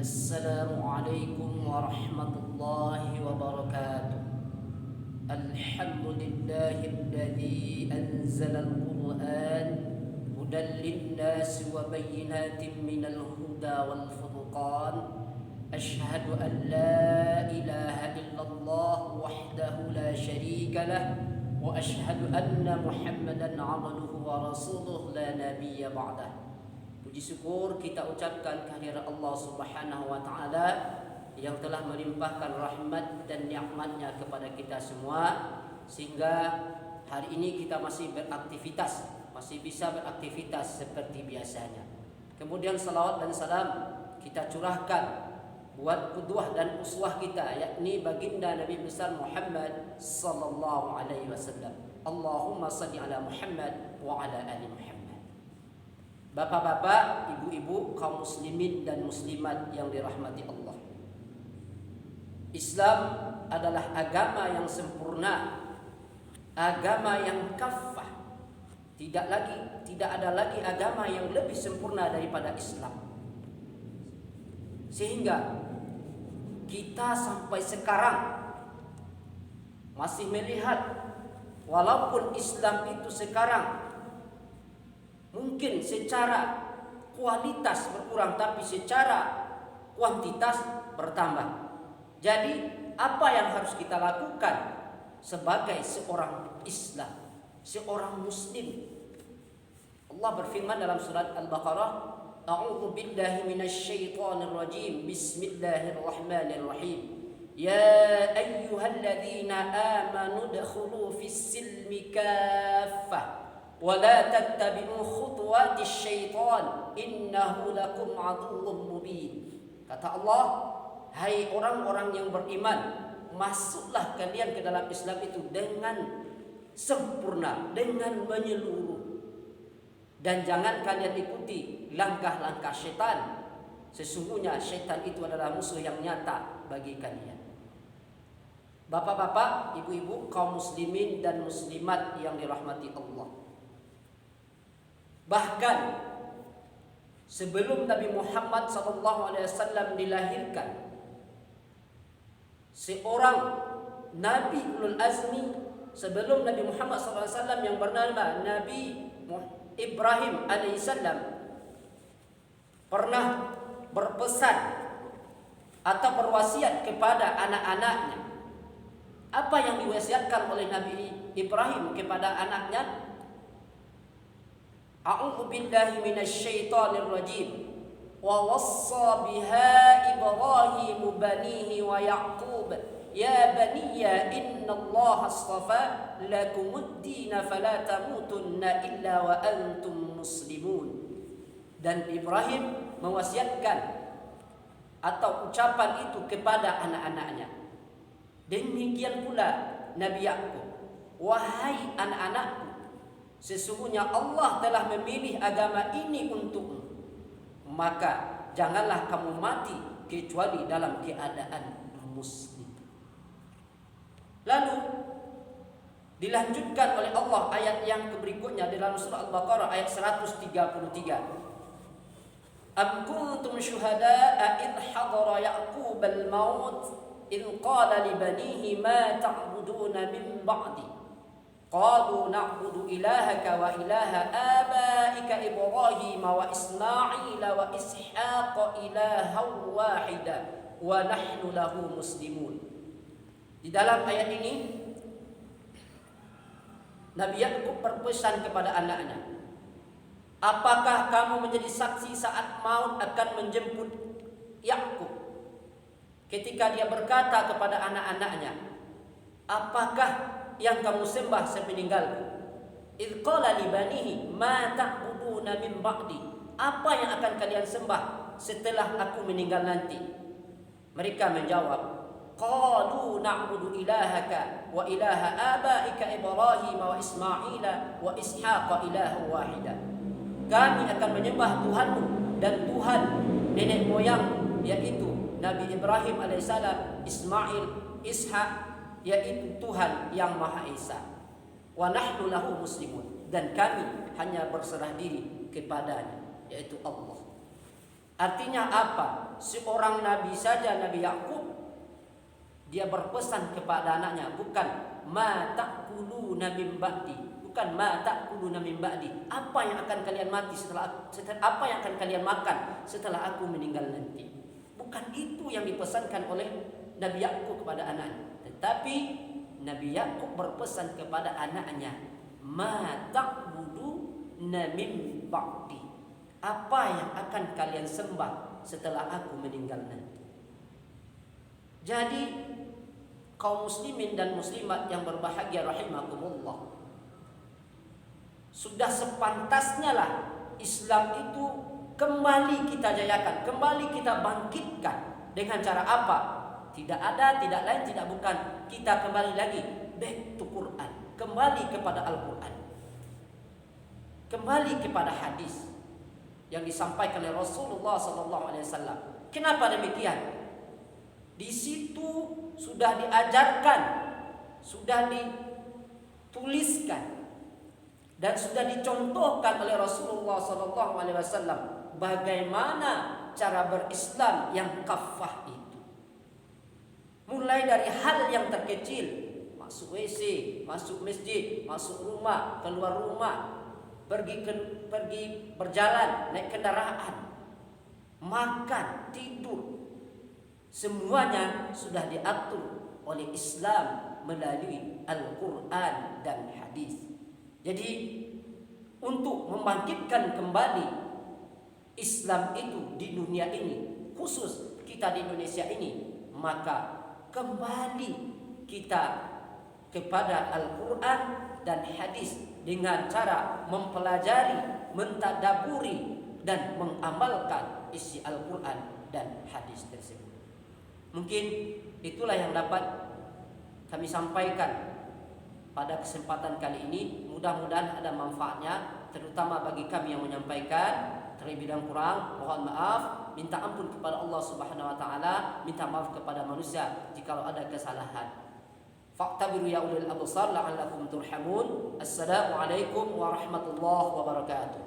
Assalamualaikum warahmatullahi wabarakatuh. Alhamdulillahilladzi anzalal Qur'an hudan lin-nasi wa bayyinatin minal huda wal furqan. Ashhadu an la ilaha illallah wahdahu la syarika lah wa ashhadu anna Muhammadan 'abduhu wa rasuluhu la nabiyya ba'dah. Puji syukur kita ucapkan kehadirat Allah Subhanahu wa taala yang telah melimpahkan rahmat dan nikmat-Nya kepada kita semua sehingga hari ini kita masih bisa beraktivitas seperti biasanya. Kemudian salawat dan salam kita curahkan buat qudwah dan uswah kita, yakni baginda Nabi besar Muhammad sallallahu alaihi wasallam. Allahumma shalli ala Muhammad wa ala ali Muhammad. Bapak-bapak, ibu-ibu, kaum muslimin dan muslimat yang dirahmati Allah. Islam adalah agama yang sempurna, agama yang kafah. Tidak ada lagi agama yang lebih sempurna daripada Islam. Sehingga kita sampai sekarang masih melihat walaupun Islam itu sekarang mungkin secara kualitas berkurang, tapi secara kuantitas bertambah. Jadi apa yang harus kita lakukan sebagai seorang Islam, seorang Muslim? Allah berfirman dalam surat Al-Baqarah, A'udzu billahi minasyaitonir rajim. Bismillahirrahmanirrahim. Ya ayyuhalladzina amanu udkhulu fis-silmi kaffah ولا تتبعوا خطوات الشيطان إنه لكم عدو مبين. Kata Allah, hai orang-orang yang beriman, masuklah kalian ke dalam Islam itu dengan sempurna, dengan menyeluruh, dan jangan kalian ikuti langkah-langkah syaitan. Sesungguhnya syaitan itu adalah musuh yang nyata bagi kalian. Bapak-bapak, ibu-ibu, kaum muslimin dan muslimat yang dirahmati Allah. Bahkan sebelum Nabi Muhammad SAW dilahirkan, seorang Nabi Ulul Azmi sebelum Nabi Muhammad SAW yang bernama Nabi Ibrahim alaihissalam pernah berpesan atau berwasiat kepada anak-anaknya. Apa yang diwasiatkan oleh Nabi Ibrahim kepada anaknya? A'udzu billahi minasyaitonir rajim. Wa wassa biha Ibrahim banihi wa Yaqub ya baniya innallaha astafa lakumuddin fala tamutunna illa wa antum muslimun. Dan Ibrahim mewasiatkan atau ucapan itu kepada anak-anaknya. Demikian pula Nabi Yaqub, wahai anak-anakku, sesungguhnya Allah telah memilih agama ini untukmu, maka janganlah kamu mati kecuali dalam keadaan muslim. Lalu dilanjutkan oleh Allah ayat yang berikutnya dalam surah Al-Baqarah ayat 133. Am kuntum syuhada'a idh hadara Ya'qub al-maut idh qala li banihi ma ta'buduna min ba'di Qalu na'budu ilahaka wa ilaha abaika Ibrahim wa Ismail wa Ishaq ilahan wahida wa nahnu lahu muslimun. Di dalam ayat ini Nabi Yaqub berpesan kepada anaknya, apakah kamu menjadi saksi saat maut akan menjemput Yaqub? Ketika dia berkata kepada anak-anaknya, apakah yang kamu sembah sepeninggalku? Idh qala li banihi ma ta'buduna min ba'di. Apa yang akan kalian sembah setelah aku meninggal nanti? Mereka menjawab, qalu na'budu ilahaka wa ilaha abaika Ibrahim wa Ismail wa Ishaq ilahan wahida. Kami akan menyembah Tuhanmu dan Tuhan nenek moyangmu, yaitu Nabi Ibrahim alaihissalam, Ismail, Ishaq, yaitu Tuhan yang Maha Esa. Wa nahnu lahu muslimun, dan kami hanya berserah diri kepadanya, yaitu Allah. Artinya apa? Seorang nabi saja, Nabi Yakub, dia berpesan kepada anaknya, bukan ma ta'kuluna min ba'di, bukan ma ta'kuluna min ba'di, apa yang akan kalian mati setelah apa yang akan kalian makan setelah aku meninggal nanti. Bukan itu yang dipesankan oleh Nabi Yakub kepada anaknya, tetapi Nabi Yakub berpesan kepada anaknya, ma ta'buduna min ba'di, apa yang akan kalian sembah setelah aku meninggal nanti. Jadi kaum muslimin dan muslimat yang berbahagia rahimakumullah, sudah sepantasnya lah Islam itu kembali kita jayakan, kembali kita bangkitkan. Dengan cara apa? Tidak ada, tidak lain, tidak bukan, kita kembali lagi back to Quran, kembali kepada Al-Quran, kembali kepada hadis yang disampaikan oleh Rasulullah SAW. Kenapa demikian? Di situ sudah diajarkan, sudah dituliskan, dan sudah dicontohkan oleh Rasulullah SAW bagaimana cara berislam yang kafah itu. Mulai dari hal yang terkecil, masuk WC, masuk masjid, masuk rumah, keluar rumah, pergi berjalan, naik kendaraan, makan, tidur, semuanya sudah diatur oleh Islam melalui Al-Quran dan hadis. Jadi untuk membangkitkan kembali Islam itu di dunia ini, khusus kita di Indonesia ini, maka kembali kita kepada Al-Quran dan hadis dengan cara mempelajari, mentadaburi, dan mengamalkan isi Al-Quran dan hadis tersebut. Mungkin itulah yang dapat kami sampaikan pada kesempatan kali ini. Mudah-mudahan ada manfaatnya, terutama bagi kami yang menyampaikan. Terlebih dan kurang, mohon maaf, minta ampun kepada Allah Subhanahu wa taala, minta maaf kepada manusia jikalau ada kesalahan. Fa'tabiru ya ulil absar la'allakum turhamun. Assalamualaikum warahmatullahi wabarakatuh.